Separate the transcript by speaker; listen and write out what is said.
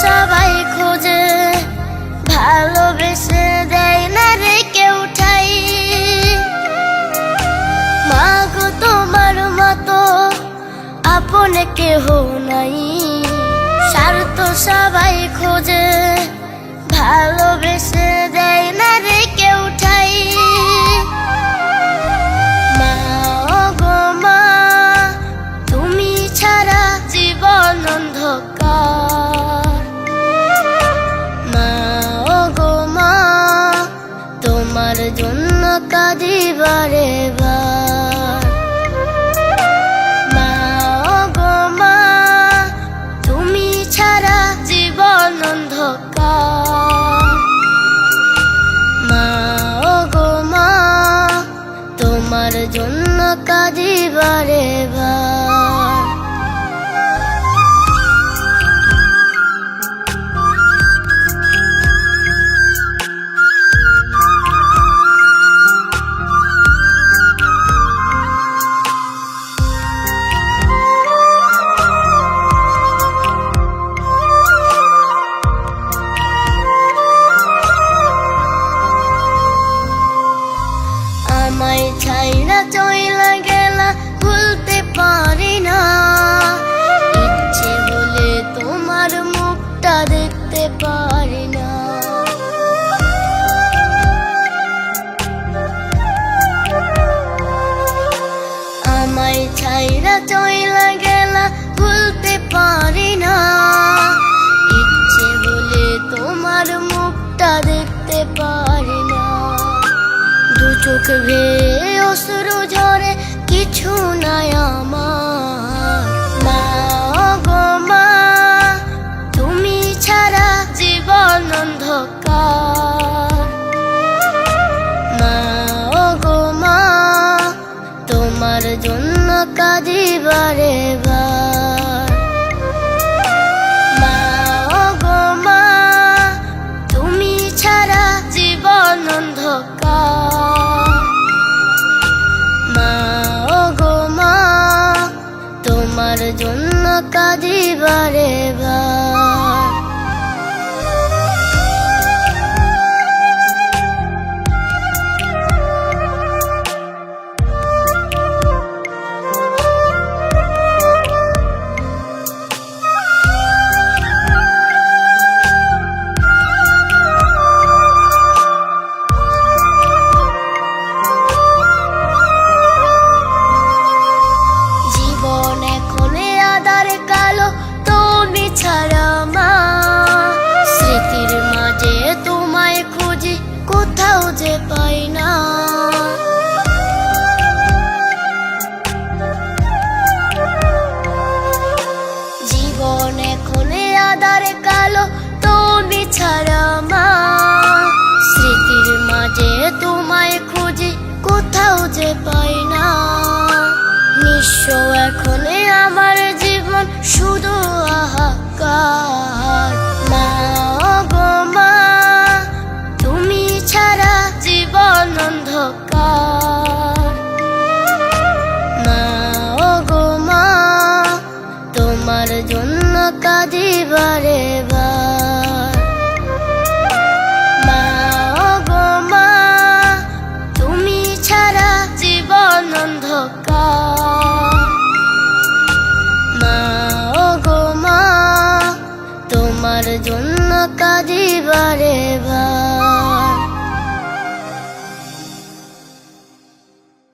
Speaker 1: সবাই খোঁজে, ভালোবেসে দেয় না রে কেউ ঠাই। মা গো তোমার মতো আপন কেহ নাই, স্বার্থ সবাই খোঁজে, ভালোবেসে দেয় না রে কেউ ঠাই। মা গো মা তুমি ছাড়া জীবন অন্ধকার। মা গো মা তোমার জন্য কাঁদি বারে বার। মা গো মা তুমি ছাড়া জীবন অন্ধকার। মা গো মা তোমার জন্য কাঁদি বারে বার। আমায় ছাইরা চইলা গেলা ভুলতে পারি না, ইচ্ছে হলে তোমার মুখটা দেখতে পারি না। আমায় ছাইরা চইলা গেলা ভুলতে পারি না, ইচ্ছে হলে তোমার মুখটা দেখতে পারি না। দু চোখ বেয়ে অশ্রু ঝরে কিছু নাই আমার। মা গো মা তুমি ছাড়া জীবন অন্ধকার। মা গো মা তোমার জন্য কাঁদি বারে বার। মা গো মা তুমি ছাড়া জীবন অন্ধকার। মা গো মা তোমার জন্য কাঁদি বারে বার। তুমি ছাড়া মা স্মৃতির মাঝে তোমায় খুঁজি, কোথাও যে পাই না। জীবন এখন আঁধার কালো, তুমি ছাড়া মা স্মৃতির মাঝে তোমায় খুঁজি, কোথাও যে পাই না। নিঃস্ব এখন আমার জীবন শুধু হাহাকার। মা গো মা তুমি ছাড়া জীবন অন্ধকার। মা গো মা তোমার জন্য কাঁদি বারে বার। মা গো মা তুমি ছাড়া জীবন অন্ধকার। মা গো মা তোমার জন্য কাঁদি বারে বার।